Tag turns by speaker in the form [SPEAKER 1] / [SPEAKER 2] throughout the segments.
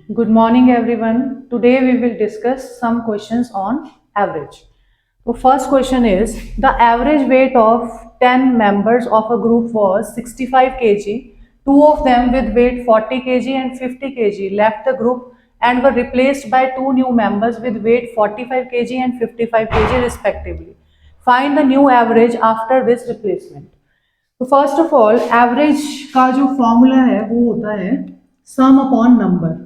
[SPEAKER 1] Good morning, everyone. Today we will discuss some questions on average. So, first question is the average weight of 10 members of a group was 65 kg. Two of them with weight 40 kg and 50 kg left the group and were replaced by two new members with weight 45 kg and 55 kg respectively. Find the new average after this replacement. तो first of all average का जो formula है वो होता है सम upon number,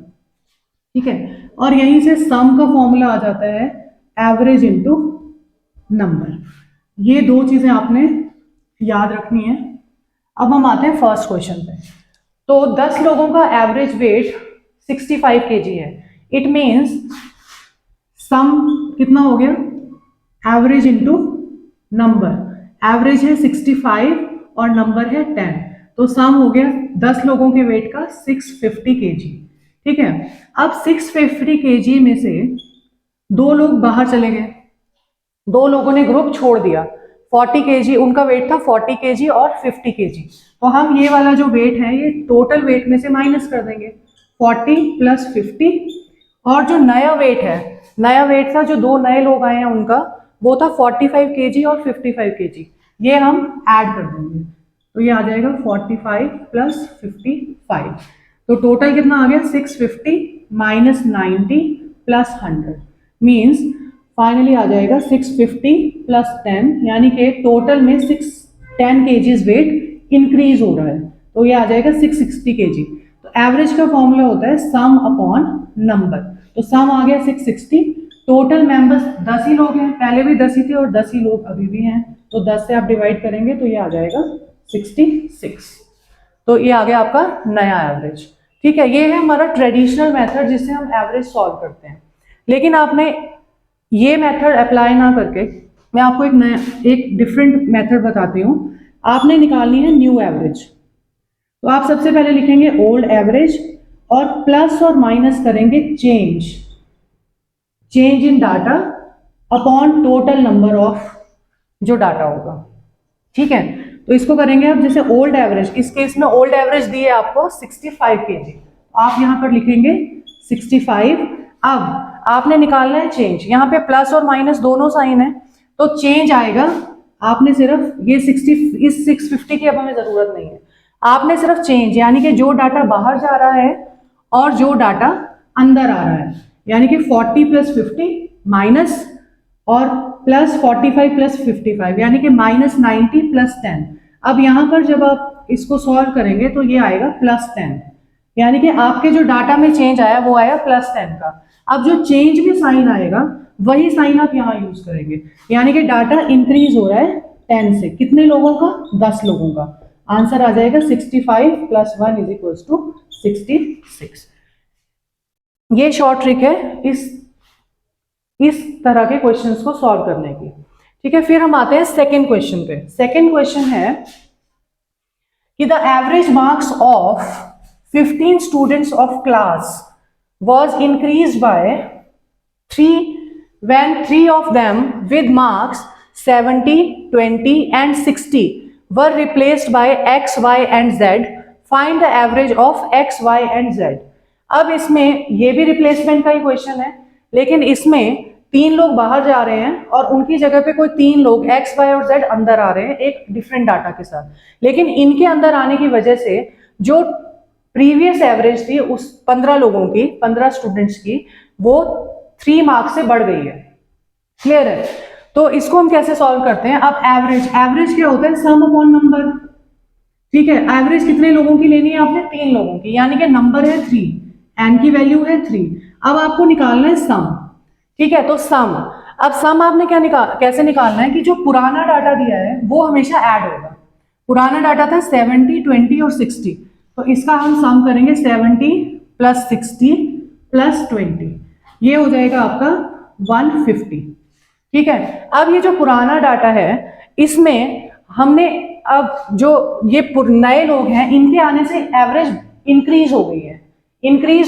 [SPEAKER 1] ठीक है, और यहीं से सम का फॉर्मूला आ जाता है एवरेज इनटू नंबर। ये दो चीजें आपने याद रखनी है। अब हम आते हैं फर्स्ट क्वेश्चन पे। तो 10 लोगों का एवरेज वेट 65 kg है। इट मीन्स सम कितना हो गया, एवरेज इनटू नंबर। एवरेज है 65 और नंबर है 10, तो सम हो गया 10 लोगों के वेट का 650 kg, ठीक है। अब 650 kg में से दो लोग बाहर चले गए, दो लोगों ने ग्रुप छोड़ दिया। 40 kg उनका वेट था, 40 kg और 50 kg। तो हम ये वाला जो वेट है ये टोटल वेट में से माइनस कर देंगे, 40 प्लस 50, और जो नया वेट है, नया वेट था जो दो नए लोग आए हैं उनका, वो था 45 kg और 55 kg। ये हम ऐड कर देंगे, तो ये आ जाएगा 45 प्लस 55। तो टोटल कितना आ गया, 650 माइनस 90 प्लस 100 मीन्स फाइनली आ जाएगा 650 प्लस 10, यानी कि टोटल में 10 kgs वेट इंक्रीज हो रहा है, तो ये आ जाएगा 660 kg। तो एवरेज का फॉर्मूला होता है सम अपॉन नंबर। तो सम आ गया 660, टोटल मेंबर्स 10 ही लोग हैं, पहले भी 10 ही थे और 10 ही लोग अभी भी हैं, तो 10 से आप डिवाइड करेंगे तो ये आ जाएगा 66। तो ये आ गया आपका नया एवरेज, ठीक है। ये है हमारा ट्रेडिशनल मेथड जिससे हम एवरेज सॉल्व करते हैं। लेकिन आपने ये मेथड अप्लाई ना करके मैं आपको एक डिफरेंट मेथड बताती हूँ। आपने निकालनी है न्यू एवरेज। तो आप सबसे पहले लिखेंगे ओल्ड एवरेज और प्लस और माइनस करेंगे change in data upon total number of जो डाटा होगा, ठीक है। तो इसको करेंगे अब, जैसे ओल्ड एवरेज, इस केस में ओल्ड एवरेज दी है आपको 65 kg, आप यहां पर लिखेंगे 65। अब आपने निकालना है चेंज, यहाँ पे प्लस और माइनस दोनों साइन है, तो चेंज आएगा। आपने सिर्फ ये 60, इस 650 की अब हमें जरूरत नहीं है, आपने सिर्फ चेंज यानी कि जो डाटा बाहर जा रहा है और जो डाटा अंदर आ रहा है, यानी कि 40 प्लस 50 माइनस और प्लस 45 प्लस 55 यानी कि माइनस 90 प्लस 10। अब यहां पर जब आप इसको सॉल्व करेंगे तो ये आएगा प्लस 10, यानी कि आपके जो डाटा में चेंज आया वो आया प्लस 10 का। अब जो चेंज में साइन आएगा वही साइन आप यहाँ यूज करेंगे, यानी कि डाटा इंक्रीज हो रहा है 10 से। कितने लोगों का, 10 लोगों का। आंसर आ जाएगा 65 प्लस 1 इज इक्वल टू 66। ये शॉर्ट ट्रिक है इस तरह के क्वेश्चंस को सॉल्व करने की, ठीक है। फिर हम आते हैं सेकेंड क्वेश्चन पे। सेकेंड क्वेश्चन है कि the average marks of 15 students of class was increased by 3 when 3 of them with marks 70, 20 and 60 were replaced by X, Y and Z. Find the average of X, Y and Z. अब इसमें ये भी replacement का ही question है, लेकिन इसमें 3 लोग बाहर जा रहे हैं और उनकी जगह पे कोई 3 लोग X, Y और Z अंदर आ रहे हैं एक डिफरेंट डाटा के साथ। लेकिन इनके अंदर आने की वजह से जो प्रीवियस एवरेज थी उस 15 लोगों की, 15 स्टूडेंट्स की, वो 3 मार्क्स से बढ़ गई है। क्लियर है? तो इसको हम कैसे सॉल्व करते हैं? अब एवरेज क्या होता है, सम अपॉन नंबर, ठीक है। एवरेज कितने लोगों की लेनी है आपने, 3 लोगों की, यानी कि नंबर है 3, एन की वैल्यू है 3। अब आपको निकालना है सम, ठीक है। तो सम, अब सम आपने कैसे निकालना है कि जो पुराना डाटा दिया है वो हमेशा ऐड होगा। पुराना डाटा था 70, 20 और 60, तो इसका हम सम करेंगे 70 प्लस 60 प्लस 20, ये हो जाएगा आपका 150, ठीक है। अब ये जो पुराना डाटा है इसमें हमने अब जो ये नए लोग हैं इनके आने से एवरेज इंक्रीज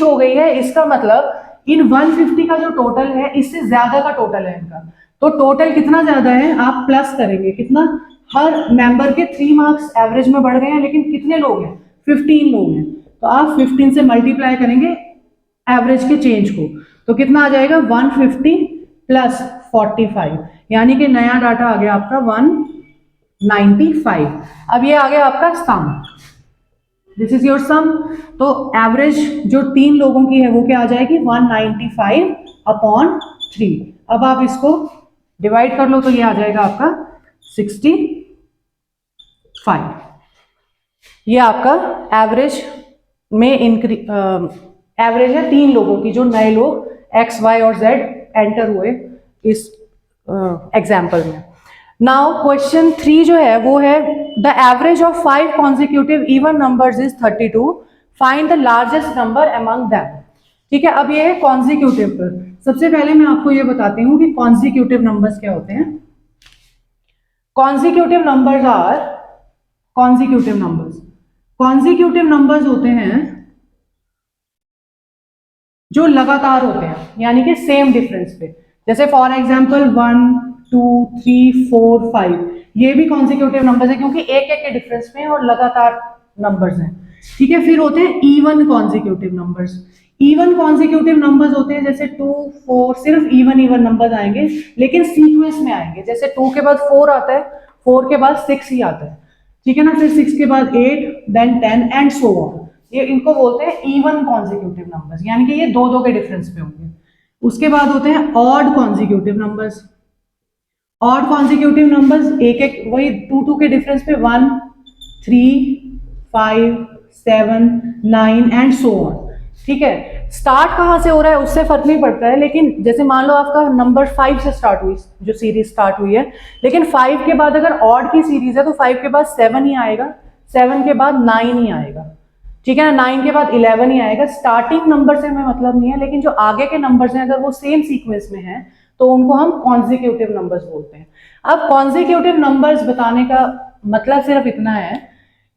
[SPEAKER 1] हो गई है। इसका मतलब इन 150 का जो टोटल है इससे ज्यादा का टोटल है इनका। तो टोटल कितना ज्यादा है, आप प्लस करेंगे कितना, हर मेंबर के 3 मार्क्स एवरेज में बढ़ गए हैं, लेकिन कितने लोग हैं, 15 लोग हैं, तो आप 15 से मल्टीप्लाई करेंगे एवरेज के चेंज को, तो कितना आ जाएगा 150 प्लस 45, यानी कि नया डाटा आ गया आपका 195। अब ये आ गया आपका सम, दिस इज योर सम। तो एवरेज जो 3 लोगों की है वो क्या आ जाएगी 195 अपॉन 3। अब आप इसको डिवाइड कर लो तो ये आ जाएगा आपका 65। ये आपका एवरेज में एवरेज है 3 लोगों की, जो नए लोग एक्स वाई और जेड एंटर हुए इस एग्जाम्पल में। नाउ क्वेश्चन 3 जो है वो है the average of 5 consecutive even numbers is 32, find the largest number among them. ठीक है, अब ये है कॉन्जिक्यूटिव पर। सबसे पहले मैं आपको ये बताती हूँ कि कॉन्जिक्यूटिव नंबर्स क्या होते हैं। Consecutive numbers are consecutive numbers होते हैं जो लगातार होते हैं, यानी कि सेम डिफरेंस पे। जैसे फॉर एग्जांपल 1 2 3 4 5, ये भी कॉन्जिक्यूटिव नंबर्स है क्योंकि एक एक के डिफरेंस में और लगातार नंबर्स हैं। ठीक है, फिर होते हैं even consecutive numbers. Even consecutive numbers होते हैं जैसे 2 4, सिर्फ इवन नंबर्स आएंगे लेकिन सीक्वेंस में आएंगे। जैसे 2 के बाद 4 आता है, 4 के बाद 6 ही आता है, ठीक है ना, फिर 6 के बाद 8, देन 10 एंड सो ऑन। ये इनको बोलते हैं इवन कॉन्जिक्यूटिव नंबर्स, यानी कि ये 2 के डिफरेंस पे होंगे। उसके बाद होते हैं odd consecutive numbers. Odd consecutive numbers एक एक वही 2 के डिफरेंस पे 1 3 5 7 9 एंड सो ऑन। ठीक है, स्टार्ट कहाँ से हो रहा है उससे फर्क नहीं पड़ता है, लेकिन जैसे मान लो आपका नंबर 5 से स्टार्ट हुई, जो सीरीज स्टार्ट हुई है, लेकिन 5 के बाद अगर ऑड की सीरीज है तो 5 के बाद 7 ही आएगा, 7 के बाद 9 ही आएगा, ठीक है ना, 9 के बाद 11 ही आएगा। स्टार्टिंग नंबर से हमें मतलब नहीं है, लेकिन जो आगे के नंबर्स हैं अगर वो सेम सीक्वेंस में हैं तो उनको हम कॉन्जिक्यूटिव नंबर्स बोलते हैं। अब कॉन्जिक्यूटिव नंबर्स बताने का मतलब सिर्फ इतना है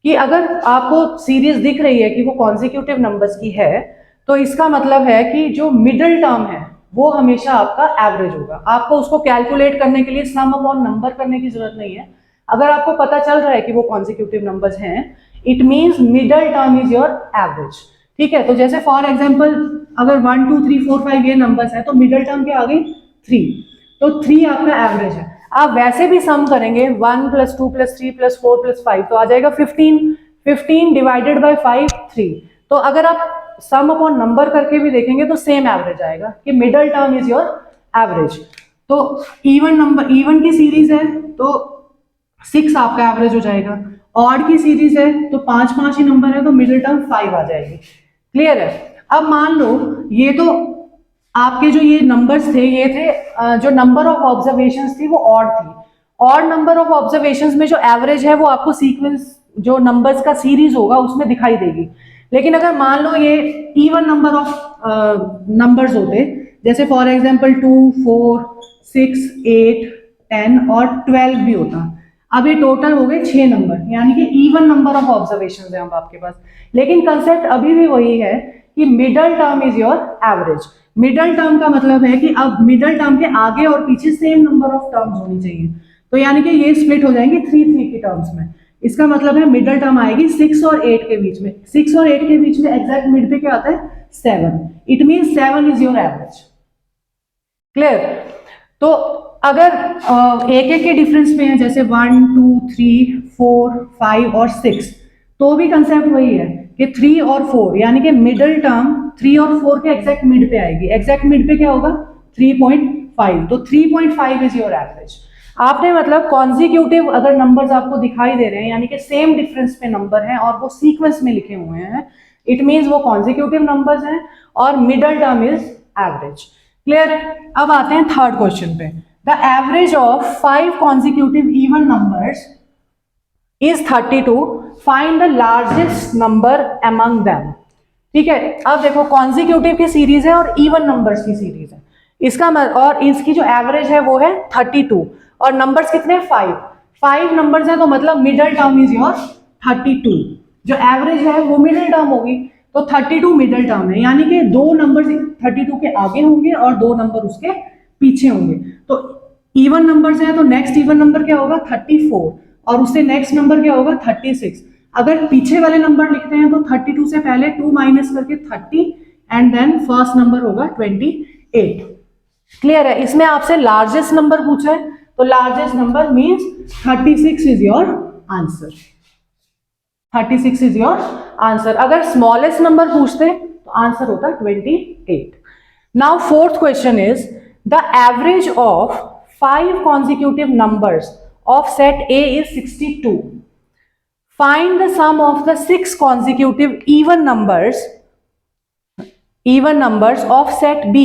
[SPEAKER 1] कि अगर आपको सीरीज दिख रही है कि वो कॉन्जिक्यूटिव नंबर्स की है तो इसका मतलब है कि जो मिडिल टर्म है वो हमेशा आपका एवरेज होगा। आपको उसको कैलकुलेट करने के लिए सम अपॉन नंबर करने की जरूरत नहीं है। अगर आपको पता चल रहा है कि वो कॉन्जिक्यूटिव नंबर्स हैं, it means middle term is your average. ठीक है, तो जैसे फॉर एग्जाम्पल अगर 1 2 3 4 5 ये नंबर्स है तो मिडल टर्म क्या आ गई 3, तो 3 आपका एवरेज है। आप वैसे भी सम करेंगे 1 + 2 + 3 + 4 + 5 तो आ जाएगा 15, 15 डिवाइडेड बाय 5 3। तो अगर आप सम अपॉन नंबर करके भी देखेंगे तो सेम एवरेज आएगा कि middle term is your average. तो इवन की सीरीज है तो 6 आपका एवरेज हो जाएगा, ऑड की सीरीज है तो 5 ही नंबर है तो मिडिल टर्म 5 आ जाएगी। क्लियर है। अब मान लो ये तो आपके जो ये नंबर्स थे ये थे जो नंबर ऑफ ऑब्जर्वेशंस थी वो ऑड थी। ऑड नंबर ऑफ ऑब्जर्वेशंस में जो एवरेज है वो आपको सीक्वेंस जो नंबर्स का सीरीज होगा उसमें दिखाई देगी। लेकिन अगर मान लो ये इवन नंबर ऑफ नंबर्स होते, जैसे फॉर एग्जांपल 2 4 6 8 10 और 12 भी होता, अब ये टोटल हो गए 6 नंबर, यानी कि इवन नंबर ऑफ ऑब्जर्वेशंस है अब आपके पास। लेकिन कंसेप्ट अभी भी वही है कि middle term is your average. Middle term का मतलब है कि अब मिडल टर्म के आगे और पीछे सेम नंबर ऑफ टर्म्स होनी चाहिए, तो यानी कि ये स्प्लिट हो जाएंगे 3 के टर्म्स में। इसका मतलब है मिडल टर्म आएगी 6 और 8 के बीच में। 6 और 8 के बीच में एग्जैक्ट मिड पे क्या आता है 7, it mean 7 is your average. Clear. तो अगर एक एक के डिफरेंस में है जैसे 1 2 3 4 5 और 6, तो भी कंसेप्ट वही है कि 3 और 4 यानी कि मिडल टर्म 3 और 4 के एग्जैक्ट मिड पे आएगी। एग्जैक्ट मिड पे क्या होगा 3.5, तो 3.5 इज योर एवरेज। आपने मतलब कॉन्जिक्यूटिव अगर नंबर्स आपको दिखाई दे रहे हैं यानी कि सेम डिफरेंस पे नंबर हैं और वो सीक्वेंस में लिखे हुए हैं, इट मीन्स वो कॉन्जिक्यूटिव नंबर्स हैं और middle term is average. Clear है। अब आते हैं थर्ड क्वेश्चन पे। The average of 5 consecutive even numbers is 32, find the largest number among them. ठीक है, अब देखो कॉन्जिक्यूटिव की सीरीज है और इवन नंबर्स की सीरीज है, इसका और इसकी जो एवरेज है वो है 32 और नंबर्स कितने 5 नंबर्स हैं, तो मतलब मिडल टर्म इज योर 32। जो एवरेज है वो मिडल टर्म होगी, तो 32 मिडल टर्म है, यानी कि 2 नंबर 32 के आगे होंगे और 2 नंबर उसके पीछे होंगे। तो इवन नंबर्स हैं तो नेक्स्ट इवन नंबर क्या होगा 34 और उससे नेक्स्ट नंबर क्या होगा 36। अगर पीछे वाले नंबर लिखते हैं तो 32 से पहले 2 माइनस करके 30, एंड देन फर्स्ट नंबर होगा 28। क्लियर है? इसमें आपसे लार्जेस्ट नंबर पूछा है, तो largest number means 36 is your answer. 36 is your answer. अगर स्मॉलेस्ट नंबर पूछते तो आंसर होता 28। Now fourth question is the average of 5 consecutive numbers of set A is 62. Find the sum of the 6 consecutive even numbers of set B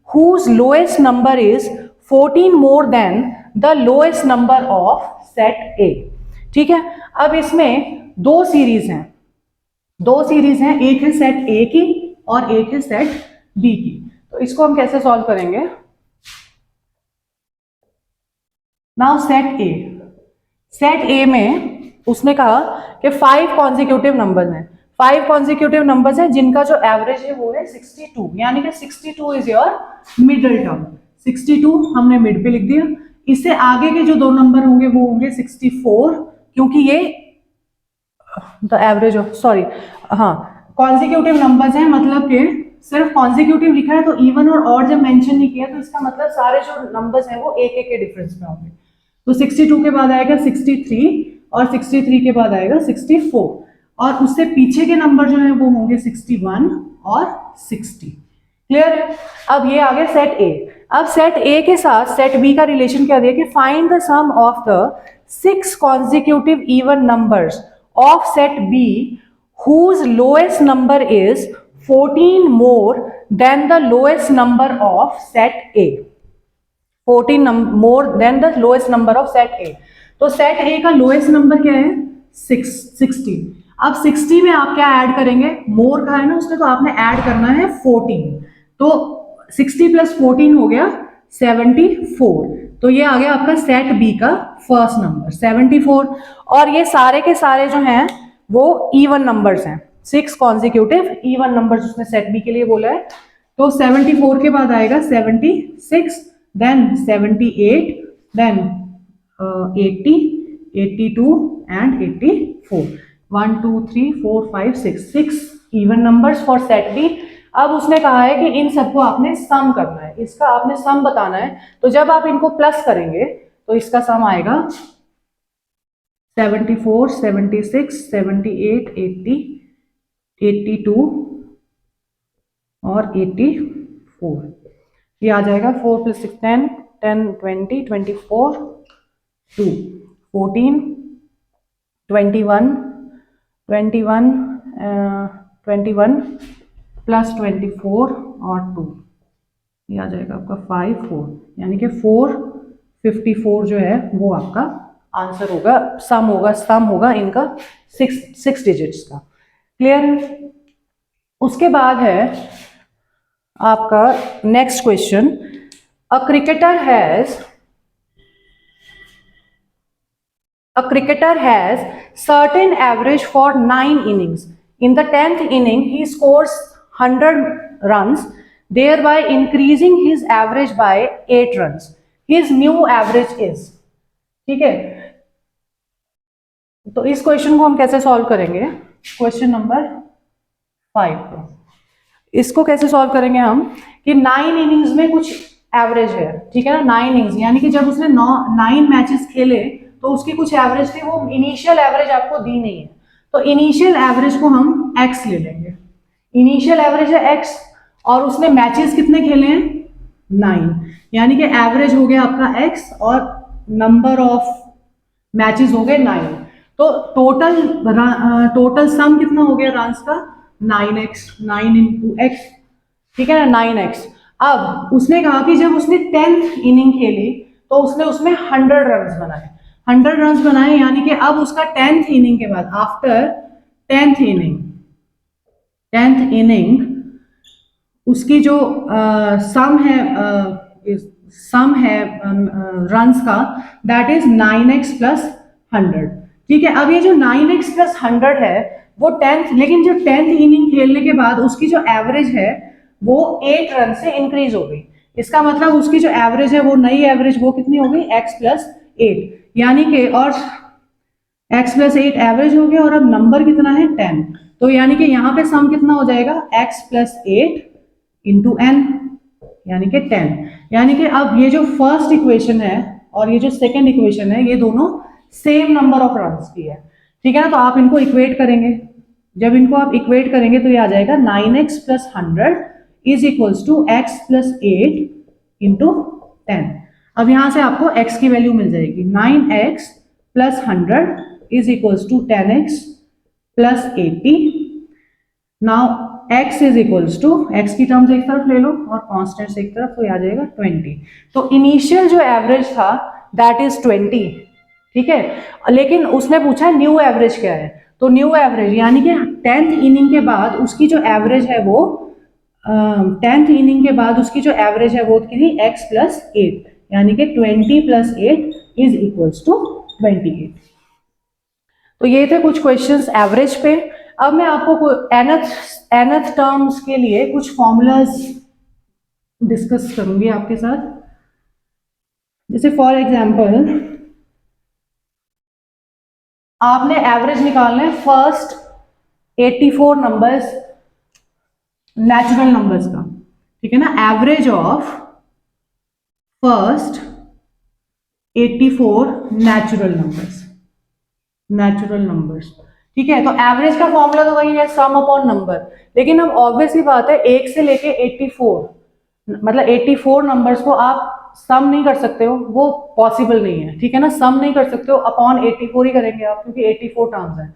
[SPEAKER 1] whose lowest number is 14 more than the lowest number of set A. ठीक है, अब इसमें दो series हैं, एक है set A की और एक है सेट B की। तो इसको हम कैसे सॉल्व करेंगे? नाउ सेट ए में उसने कहा कि 5 कॉन्जिक्यूटिव नंबर्स हैं, 5 कॉन्जिक्यूटिव नंबर्स हैं जिनका जो एवरेज है वो है 62, यानी कि 62 इज योर मिडिल टर्म। 62 हमने मिड पे लिख दिया। इससे आगे के जो दो नंबर होंगे वो होंगे 64, क्योंकि ये the average of consecutive numbers हैं, मतलब कि सिर्फ कॉन्जिक्यूटिव लिखा है तो इवन और ऑड जब मेंशन नहीं किया तो इसका मतलब सारे जो नंबर्स हैं वो एक एक के डिफरेंस में होंगे। तो 62 के बाद आएगा 63 और 63 के बाद आएगा 64 और उससे पीछे के नंबर जो है वो होंगे 61 और 60। क्लियर है? अब ये आ गया सेट ए। अब सेट ए के साथ सेट बी का रिलेशन क्या दिया कि find the sum of the 6 consecutive even numbers of set B whose lowest number is 14 more than the lowest number of set A. 14 more than the lowest number of set A. तो set ए का lowest number क्या है? 60। अब 60 में आप क्या add करेंगे? मोर का है ना उसमें, तो आपने ऐड करना है 14। तो 60 प्लस 14 हो गया 74। तो ये आ गया आपका सेट बी का फर्स्ट नंबर 74। और ये सारे के सारे जो हैं वो इवन नंबर्स हैं, 6 कॉन्जिक्यूटिव इवन नंबर्स उसने सेट बी के लिए बोला है। तो 74 के बाद आएगा 76, then 78, then 80, 82 and 84। 1 2 3 4 5 6 even numbers for set B. अब उसने कहा है कि इन सबको आपने सम करना है, इसका आपने सम बताना है। तो जब आप इनको प्लस करेंगे तो इसका सम आएगा 74, 76, 78, 80, 82 और 84। ये आ जाएगा 4 + 6 10, 10 20, 24, 2 14, 21, 21 प्लस 24 और 2, ये आ जाएगा आपका 5 4, यानी कि 454 जो है वो आपका आंसर होगा, सम होगा इनका 6 डिजिट्स का। क्लियर है? उसके बाद है आपका next question. A cricketer has certain average for 9 innings. In the 10th inning, he scores 100 runs, thereby increasing his average by 8 runs. His new average is. ठीक है, तो इस क्वेश्चन को हम कैसे सॉल्व करेंगे? क्वेश्चन नंबर 5 को इसको कैसे सॉल्व करेंगे हम कि 9 इनिंग्स में कुछ एवरेज है, ठीक है ना? 9 इनिंग्स यानी कि जब उसने 9 मैचेस खेले तो उसकी कुछ एवरेज थी, वो इनिशियल एवरेज आपको दी नहीं है। तो इनिशियल एवरेज को हम x ले लेंगे। इनिशियल एवरेज है x और उसने मैचेस कितने खेले हैं? 9, यानी कि एवरेज हो गया आपका x और नंबर ऑफ मैचेस हो गए 9। तो टोटल सम कितना हो गया रन्स का? 9x, 9 × x, ठीक है ना, 9x। अब उसने कहा कि जब उसने 10th इनिंग खेली तो उसने उसमें 100 रन्स बनाए, 100 रन्स बनाए, यानी कि अब उसका 10th इनिंग के बाद आफ्टर 10th इनिंग उसकी जो सम है रन्स का, दैट इज 9x + 100। ठीक है, अब ये जो 9x + 100 है वो 10th, लेकिन जो 10th इनिंग खेलने के बाद उसकी जो एवरेज है वो 8 रन से इंक्रीज हो गई। इसका मतलब उसकी जो एवरेज है वो नई एवरेज वो कितनी हो गई? x + 8, यानी कि और x प्लस 8 एवरेज हो गया और अब नंबर कितना है 10, तो यानी कि यहाँ पे सम कितना हो जाएगा x प्लस 8 इंटू एन, यानी कि 10। यानी कि अब ये जो फर्स्ट इक्वेशन है और ये जो सेकंड इक्वेशन है ये दोनों सेम नंबर ऑफ रन्स की है, ठीक है ना। तो आप इनको इक्वेट करेंगे, जब इनको आप इक्वेट करेंगे तो ये आ जाएगा 9x plus 100 is equals to x plus 8 into 10। अब यहां से आपको x की वैल्यू मिल जाएगी 9x plus 100 is equals to 10x plus 80। Now x is equals to, x की टर्म्स एक तरफ ले लो और कॉन्स्टेंट्स एक तरफ, तो आ जाएगा 20। तो इनिशियल जो एवरेज था दैट इज 20, ठीक है। लेकिन उसने पूछा न्यू एवरेज क्या है, तो न्यू एवरेज यानी कि 10th इनिंग के बाद उसकी जो एवरेज है वो 10th इनिंग के बाद उसकी जो एवरेज है वो थी x प्लस 8, यानी कि 20 प्लस 8 इज इक्वल्स टू 28। तो ये थे कुछ क्वेश्चंस एवरेज पे। अब मैं आपको nth टर्म्स के लिए कुछ फॉर्मूलाज डिस्कस करूंगी आपके साथ। जैसे फॉर एग्जांपल आपने एवरेज निकालना है फर्स्ट 84 नंबर्स नेचुरल नंबर्स का, ठीक है ना। Average of first 84 natural numbers, ठीक है। तो एवरेज का फॉर्मूला तो वही है सम अपॉन नंबर, लेकिन अब ऑब्वियस ही बात है 1 से लेके 84 मतलब 84 नंबर्स को आप सम नहीं कर सकते हो, वो पॉसिबल नहीं है, ठीक है ना। सम नहीं कर सकते हो, अपॉन 84 ही करेंगे आप, क्योंकि 84 टर्म्स हैं।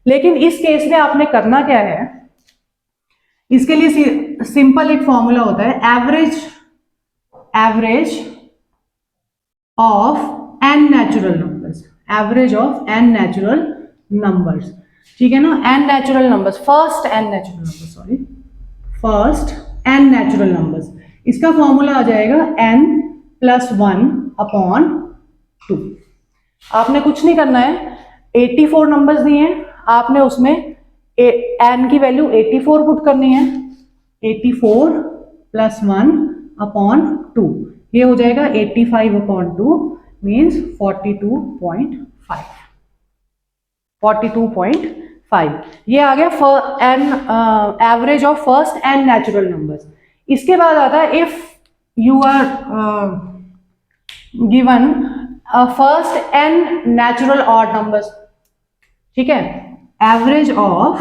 [SPEAKER 1] लेकिन इस केस में आपने करना क्या है, इसके लिए सिंपल एक फॉर्मूला होता है average of N natural numbers, average of N natural numbers, ठीक है ना। N natural numbers, first N natural numbers, इसका फॉर्मूला आ जाएगा n प्लस 1 अपॉन 2। आपने कुछ नहीं करना है, 84 नंबर्स दिए हैं, आपने उसमें n की वैल्यू 84 पुट करनी है, 84 प्लस 1 अपॉन 2, ये हो जाएगा 85 अपॉन 2 मीन्स 42.5। 42.5 ये आ गया average of first N natural numbers. इसके बाद आता है if you are given first N natural odd numbers, ठीक है। Average of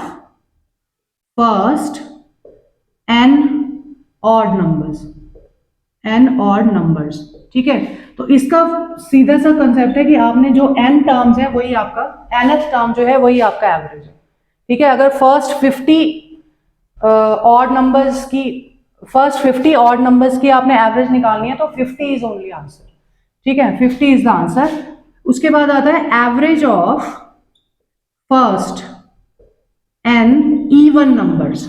[SPEAKER 1] first N odd numbers, ठीक है। तो इसका सीधा सा कंसेप्ट है कि आपने जो n टर्म्स है वही आपका nth टर्म जो है वही आपका एवरेज है, ठीक है। अगर फर्स्ट 50 ऑड नंबर्स की आपने एवरेज निकालनी है तो 50 इज ओनली आंसर, ठीक है, 50 इज द आंसर। उसके बाद आता है average of first n even numbers,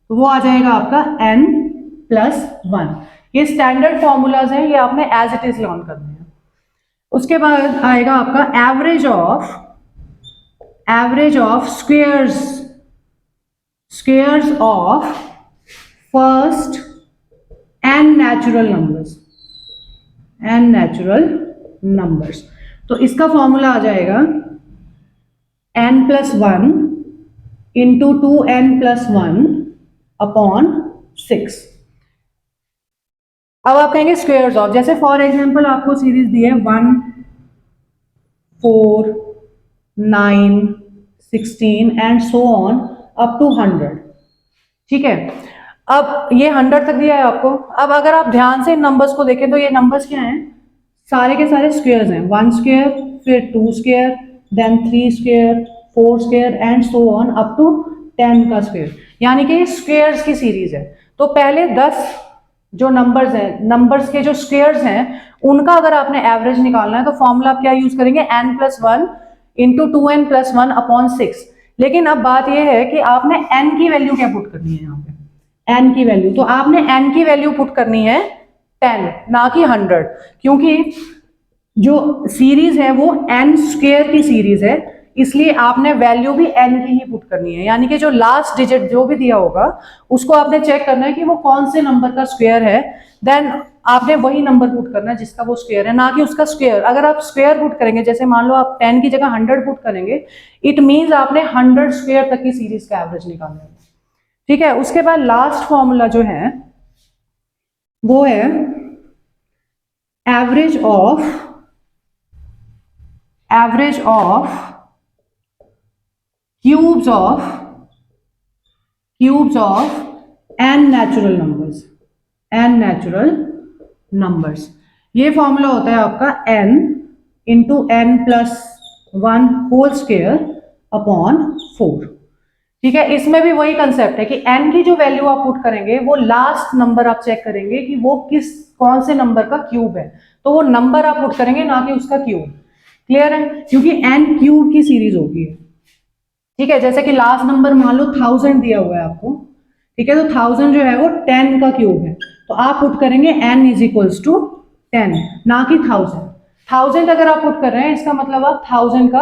[SPEAKER 1] तो वो आ जाएगा आपका n प्लस 1। ये स्टैंडर्ड फॉर्मूलाज हैं, ये आपने एज इट इज लर्न करने हैं। उसके बाद आएगा आपका average of squares of first N natural numbers, तो इसका फॉर्मूला आ जाएगा n plus 1 into 2n plus 1 upon 6। अब आप कहेंगे स्क्वेयर्स ऑफ, जैसे फॉर एग्जांपल आपको सीरीज दी है 1 4 9 16 and so on up to 100, ठीक है। अब ये 100 तक दिया है आपको। अब अगर आप ध्यान से इन नंबर्स को देखें तो ये नंबर्स क्या हैं, सारे के सारे स्क्वेयर्स हैं, 1 स्क्वेयर फिर 2 square then 3 square 4 square and so on up to 10 का स्क्वेयर, यानी कि स्क्वेयर्स की सीरीज है। तो पहले 10 जो नंबर्स हैं, नंबर्स के जो स्क्वेयर्स हैं उनका अगर आपने एवरेज निकालना है तो फॉर्मूला आप क्या यूज करेंगे, n plus 1 into 2n plus 1 upon 6। लेकिन अब बात यह है कि आपने n की वैल्यू क्या पुट करनी है, यहाँ पे n की वैल्यू, तो आपने n की वैल्यू पुट करनी है 10 ना कि 100, क्योंकि जो सीरीज है वो n स्क्वेयर की सीरीज है, इसलिए आपने वैल्यू भी n की ही पुट करनी है, यानी कि जो लास्ट डिजिट जो भी दिया होगा उसको आपने चेक करना है कि वो कौन से नंबर का स्क्वायर है, देन आपने वही नंबर पुट करना है जिसका वो स्क्वायर है, ना कि उसका स्क्वायर। अगर आप स्क्वायर पुट करेंगे, जैसे मान लो आप 10 की जगह 100 पुट करेंगे, इट मीन्स आपने 100 स्क्वायर तक की सीरीज का एवरेज निकालना है। ठीक है, उसके बाद लास्ट फॉर्मूला जो है वो है average of cubes of n natural numbers. ये फॉर्मूला होता है आपका n into n plus 1 whole square upon 4। ठीक है, इसमें भी वही कंसेप्ट है कि n की जो वैल्यू आप पुट करेंगे वो लास्ट नंबर आप चेक करेंगे कि वो कौन से नंबर का क्यूब है, तो वो नंबर आप पुट करेंगे ना कि उसका क्यूब। क्लियर है, क्योंकि n क्यूब की सीरीज होगी। ठीक है, जैसे कि लास्ट नंबर मान लो 1000 दिया हुआ है आपको, ठीक है, तो 1000 जो है वो 10 का क्यूब है, तो आप पुट करेंगे n इज इक्वल्स टू 10, ना कि 1000 अगर आप पुट कर रहे हैं इसका मतलब आप 1000 का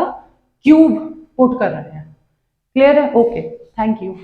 [SPEAKER 1] क्यूब पुट कर रहे हैं। क्लियर है, ओके, थैंक यू।